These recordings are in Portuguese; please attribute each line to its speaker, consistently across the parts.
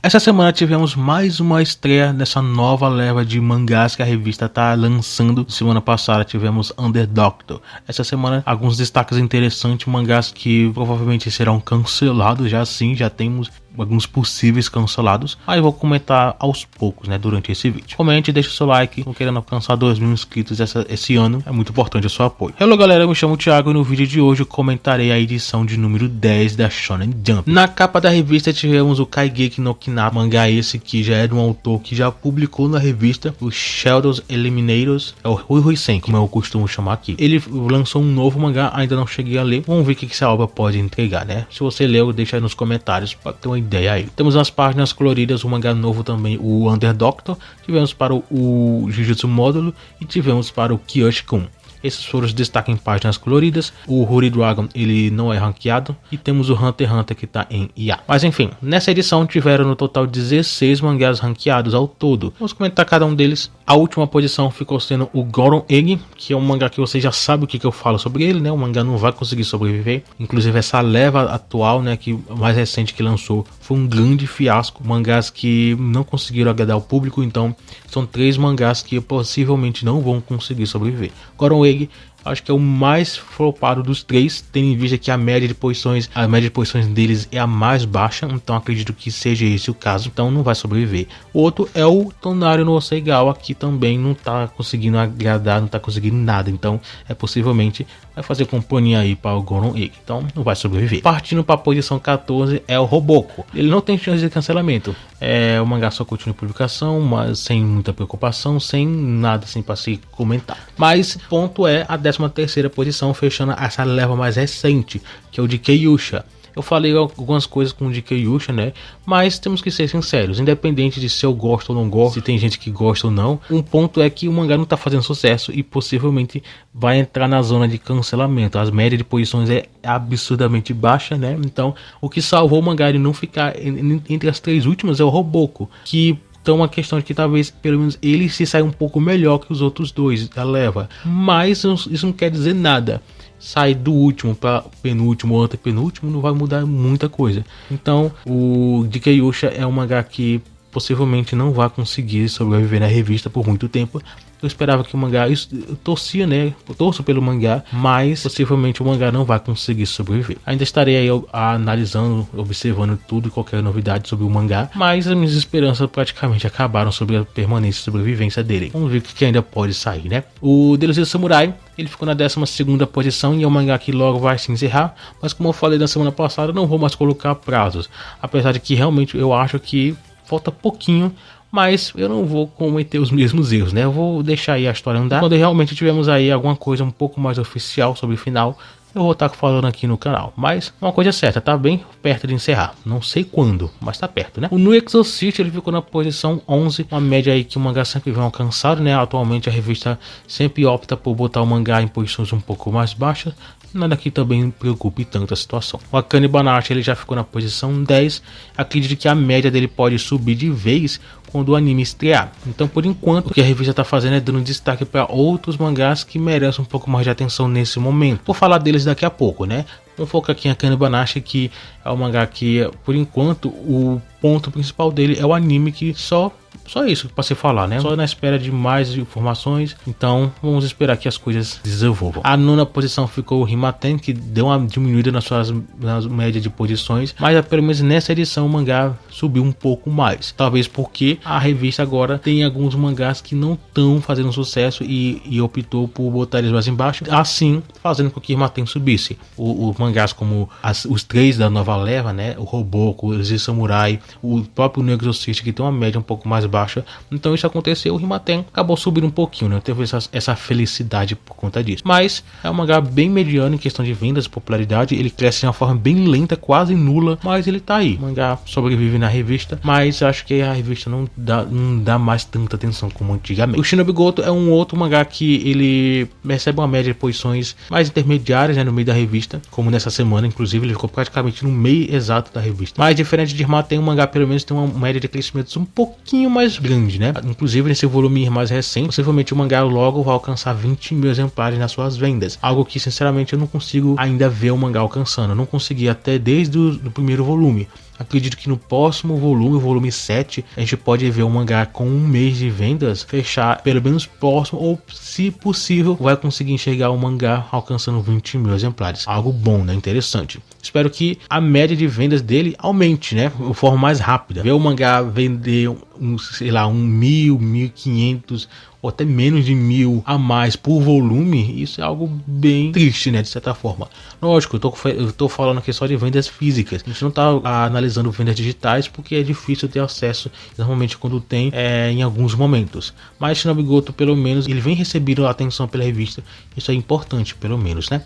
Speaker 1: Essa semana tivemos mais uma estreia dessa nova leva de mangás que a revista está lançando. Semana passada tivemos Under Doctor. Essa semana alguns destaques interessantes, mangás que provavelmente serão cancelados já temos alguns possíveis cancelados, mas vou comentar aos poucos, né, durante esse vídeo. Comente, deixe o seu like, tô querendo alcançar 2.000 inscritos esse ano, é muito importante o seu apoio. Hello galera, eu me chamo Thiago e no vídeo de hoje eu comentarei a edição de número 10 da Shonen Jump. Na capa da revista tivemos o Kaigeki no Kinato, mangá esse que já é de um autor que já publicou na revista, o Shadows Eliminators, é o Rui Sen, como eu costumo chamar aqui. Ele lançou um novo mangá, ainda não cheguei a ler, vamos ver o que essa obra pode entregar, né? Se você leu, deixa aí nos comentários para ter uma ideia aí. Temos nas páginas coloridas o mangá novo também, o Under Doctor, tivemos para o Jujutsu Módulo e tivemos para o Kyoshi-kun. Esses foram os destaques em páginas coloridas. O Holy Dragon ele não é ranqueado e temos o Hunter x Hunter que está em IA. Mas enfim, nessa edição tiveram no total 16 mangás ranqueados ao todo. Vamos comentar cada um deles. A última posição ficou sendo o Goron Egg, que é um mangá que você já sabe o que eu falo sobre ele, né? O mangá não vai conseguir sobreviver. Inclusive essa leva atual, né, que mais recente que lançou, foi um grande fiasco. Mangás que não conseguiram agradar o público, então são 3 mangás que possivelmente não vão conseguir sobreviver. Goron Egg acho que é o mais flopado dos 3, tendo em vista que a média de posições deles é a mais baixa, então acredito que seja esse o caso, então não vai sobreviver. O outro é o Tonari no Seigawa, que também não tá conseguindo agradar, não tá conseguindo nada, então possivelmente vai fazer companhia aí para o Goron Egg, então não vai sobreviver. Partindo para a posição 14 é o Roboko, ele não tem chance de cancelamento, o mangá só continua publicação, mas sem muita preocupação, sem nada assim para se comentar. Mas ponto é a 13ª posição, fechando essa leva mais recente, que é o de Keyusha. Eu falei algumas coisas com o de Keyusha, né? Mas temos que ser sinceros, independente de se eu gosto ou não gosto, se tem gente que gosta ou não, um ponto é que o mangá não tá fazendo sucesso e possivelmente vai entrar na zona de cancelamento. As médias de posições é absurdamente baixa, né? Então, o que salvou o mangá de não ficar entre as 3 últimas é o Roboko, que então uma questão de que talvez pelo menos ele se saia um pouco melhor que os outros 2 da leva, mas isso não quer dizer nada. Sair do último para penúltimo ou antepenúltimo não vai mudar muita coisa. Então o de Keyusha é um mangá que possivelmente não vai conseguir sobreviver na revista por muito tempo. Eu esperava que o mangá, eu torcia, né? Eu torço pelo mangá, mas possivelmente o mangá não vai conseguir sobreviver. Ainda estarei aí analisando, observando tudo e qualquer novidade sobre o mangá, mas as minhas esperanças praticamente acabaram sobre a permanência e sobrevivência dele. Vamos ver o que ainda pode sair, né? O Delusive Samurai, ele ficou na 12ª posição e é um mangá que logo vai se encerrar, mas como eu falei na semana passada, não vou mais colocar prazos, apesar de que realmente eu acho que falta pouquinho, mas eu não vou cometer os mesmos erros, né? Eu vou deixar aí a história andar. Quando realmente tivermos aí alguma coisa um pouco mais oficial sobre o final, eu vou estar falando aqui no canal. Mas uma coisa é certa, tá bem perto de encerrar. Não sei quando, mas tá perto, né? O No Exorcist ele ficou na posição 11, uma média aí que o mangá sempre vem alcançado, né? Atualmente a revista sempre opta por botar o mangá em posições um pouco mais baixas. Nada que também preocupe tanto a situação. O Akane Banashi ele já ficou na posição 10. Acredito que a média dele pode subir de vez quando o anime estrear. Então por enquanto o que a revista está fazendo é dando destaque para outros mangás que merecem um pouco mais de atenção nesse momento. Vou falar deles daqui a pouco, né? Vamos focar aqui em Akane Banashi, que é um mangá que por enquanto o ponto principal dele é o anime, que só isso para se falar, né? Só na espera de mais informações, então vamos esperar que as coisas desenvolvam. A 9ª posição ficou o Himaten, que deu uma diminuída nas médias de posições, mas pelo menos nessa edição o mangá subiu um pouco mais, talvez porque a revista agora tem alguns mangás que não estão fazendo sucesso e optou por botar eles mais embaixo, assim fazendo com que o Himaten subisse. Os mangás como os 3 da nova leva, né? O Roboko, o Z Samurai, o próprio No Exorcist, que tem uma média um pouco mais baixa, então isso aconteceu, o Himaten acabou subindo um pouquinho, né? Teve essa felicidade por conta disso, mas é um mangá bem mediano em questão de vendas e popularidade, ele cresce de uma forma bem lenta, quase nula, mas ele tá aí. O mangá sobrevive na revista, mas acho que a revista não dá mais tanta atenção como antigamente. O Shinobi Goto é um outro mangá que ele recebe uma média de posições mais intermediárias, né, no meio da revista, como nessa semana, inclusive ele ficou praticamente no meio exato da revista. Mas diferente de Himaten, o mangá pelo menos tem uma média de crescimento um pouquinho mais grande, né? Inclusive nesse volume mais recente, possivelmente o mangá logo vai alcançar 20.000 exemplares nas suas vendas, algo que sinceramente eu não consigo ainda ver o mangá alcançando. Eu não consegui até desde o primeiro volume. acredito que no próximo volume, o volume 7, a gente pode ver o mangá com um mês de vendas, fechar pelo menos próximo, ou se possível, vai conseguir enxergar o mangá alcançando 20 mil exemplares. Algo bom, né? Interessante. Espero que a média de vendas dele aumente, né? De forma mais rápida. Ver o mangá vender sei lá, 1.000, 1.500 ou até menos de 1.000 a mais por volume, isso é algo bem triste, né, de certa forma. Lógico, eu tô falando aqui só de vendas físicas, a gente não tá analisando vendas digitais, porque é difícil ter acesso, normalmente quando tem, em alguns momentos. Mas Shinobi Goto, pelo menos, ele vem recebendo atenção pela revista, isso é importante, pelo menos, né.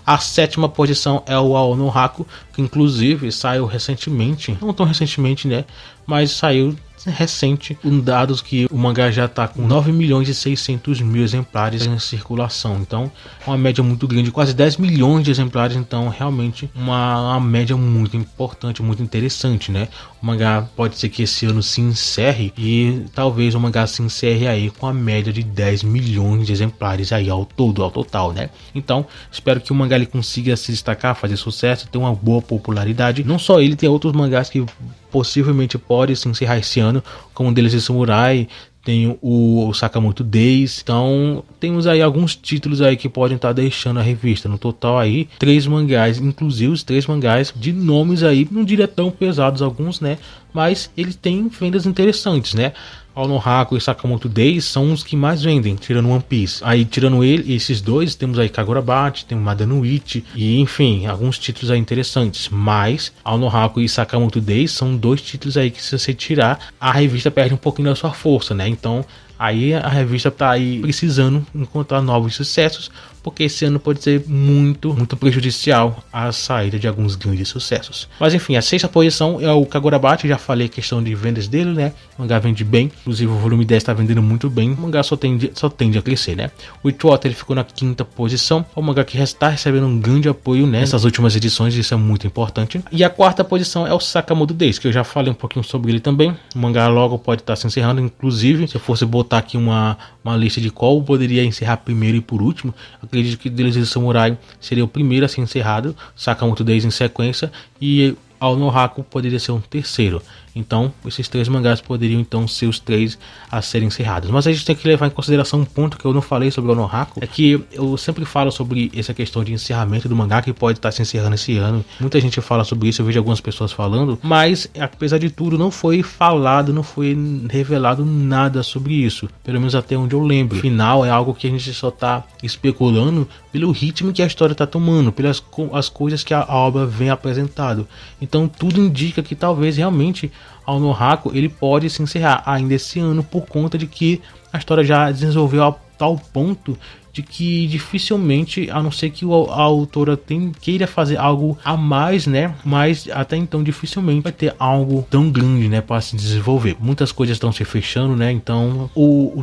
Speaker 1: A 7ª posição é o Ao no Haku, que inclusive saiu recentemente, não tão recentemente, né, mas saiu recente, com dados que o mangá já está com 9.600.000 exemplares em circulação, então uma média muito grande, quase 10 milhões de exemplares, então realmente uma média muito importante, muito interessante, né? O mangá pode ser que esse ano se encerre e talvez o mangá se encerre aí com a média de 10 milhões de exemplares aí ao total, né? Então espero que o mangá ele consiga se destacar, fazer sucesso, ter uma boa popularidade. Não só ele, tem outros mangás que possivelmente pode se encerrar esse ano, como um deles é Samurai, tem o Sakamoto Days, então temos aí alguns títulos aí que podem estar deixando a revista. No total aí 3 mangás, inclusive os 3 mangás de nomes aí, não diria tão pesados alguns, né, mas eles têm vendas interessantes, né. Ao no Haku e Sakamoto Days são os que mais vendem, tirando One Piece. Aí, tirando esses dois, temos aí Kagurabachi, tem o Madanuichi, e enfim, alguns títulos aí interessantes. Mas, Ao no Haku e Sakamoto Days são 2 títulos aí que, se você tirar, a revista perde um pouquinho da sua força, né? Então, aí a revista tá aí precisando encontrar novos sucessos, porque esse ano pode ser muito prejudicial a saída de alguns grandes sucessos. Mas enfim, a 6ª posição é o Kagurabachi, já falei a questão de vendas dele, né? O mangá vende bem, inclusive o volume 10 está vendendo muito bem, o mangá só tende a crescer, né? O Witchwater ele ficou na 5ª posição, é um mangá que está recebendo um grande apoio nessas últimas edições, isso é muito importante. E a 4ª posição é o Sakamoto Days, que eu já falei um pouquinho sobre ele também. O mangá logo pode estar se encerrando, inclusive, se eu fosse botar aqui uma lista de qual poderia encerrar primeiro e por último, acredito que Delícia Samurai seria o primeiro a ser encerrado, Sakamoto Days em sequência, e Ao no Haku poderia ser um terceiro. Então, esses 3 mangás poderiam então ser os 3 a serem encerrados. Mas a gente tem que levar em consideração um ponto que eu não falei sobre o Ao no Haku, é que eu sempre falo sobre essa questão de encerramento do mangá, que pode estar se encerrando esse ano. Muita gente fala sobre isso, eu vejo algumas pessoas falando, mas apesar de tudo não foi falado, não foi revelado nada sobre isso, pelo menos até onde eu lembro. Final é algo que a gente só está especulando pelo ritmo que a história está tomando, pelas as coisas que a obra vem apresentado. Então tudo indica que talvez realmente Ao no Haku ele pode se encerrar ainda esse ano, por conta de que a história já desenvolveu a tal ponto de que dificilmente, a não ser que a autora queira fazer algo a mais, né? Mas até então dificilmente vai ter algo tão grande, né, para se desenvolver. Muitas coisas estão se fechando, né? Então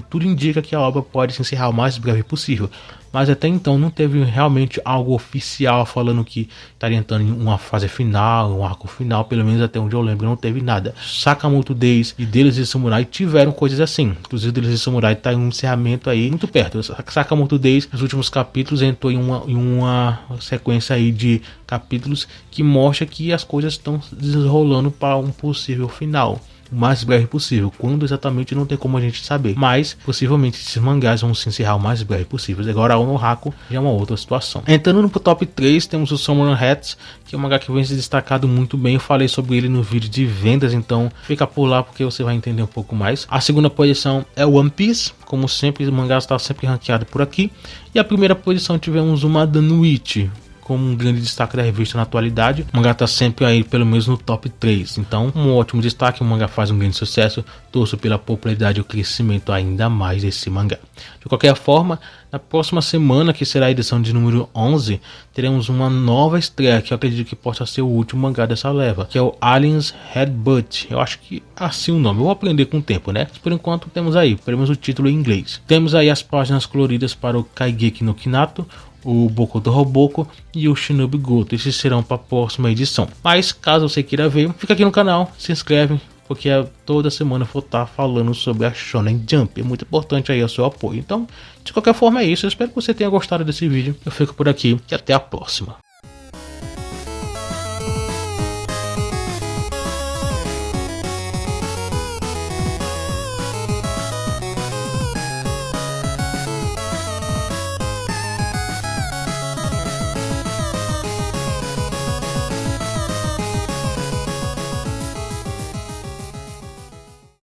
Speaker 1: tudo indica que a obra pode se encerrar o mais breve possível. Mas até então não teve realmente algo oficial falando que estaria entrando em uma fase final, um arco final, pelo menos até onde eu lembro, não teve nada. Sakamoto Days e Delícia Samurai tiveram coisas assim. Inclusive Delícia Samurai está em um encerramento aí muito perto. Sakamoto Days, nos últimos capítulos, entrou em uma sequência aí de capítulos que mostra que as coisas estão desenrolando para um possível final o mais breve possível. Quando exatamente não tem como a gente saber, mas possivelmente esses mangás vão se encerrar o mais breve possível. Agora Ao no Haku já é uma outra situação. Entrando no top 3, temos o Samurai Hats, que é um mangá que vem se destacado muito bem. Eu falei sobre ele no vídeo de vendas, então fica por lá porque você vai entender um pouco mais. A 2ª posição é o One Piece, como sempre, o mangá está sempre ranqueado por aqui. E a 1ª posição tivemos o Madanuichi, como um grande destaque da revista na atualidade. O mangá está sempre aí, pelo menos no top 3. Então, um ótimo destaque. O mangá faz um grande sucesso. Torço pela popularidade e o crescimento ainda mais desse mangá. De qualquer forma, na próxima semana, que será a edição de número 11, teremos uma nova estreia, que eu acredito que possa ser o último mangá dessa leva, que é o Aliens Headbutt. Eu acho que é assim o nome. Eu vou aprender com o tempo, né? Mas por enquanto temos aí, pelo menos o título em inglês. Temos aí as páginas coloridas para o Kaigeki no Kinato, o Boku do Roboko e o Shinobi Goto. Esses serão para a próxima edição. Mas caso você queira ver, fica aqui no canal, se inscreve, porque toda semana eu vou estar falando sobre a Shonen Jump. É muito importante aí o seu apoio. Então, de qualquer forma é isso. Eu espero que você tenha gostado desse vídeo. Eu fico por aqui e até a próxima.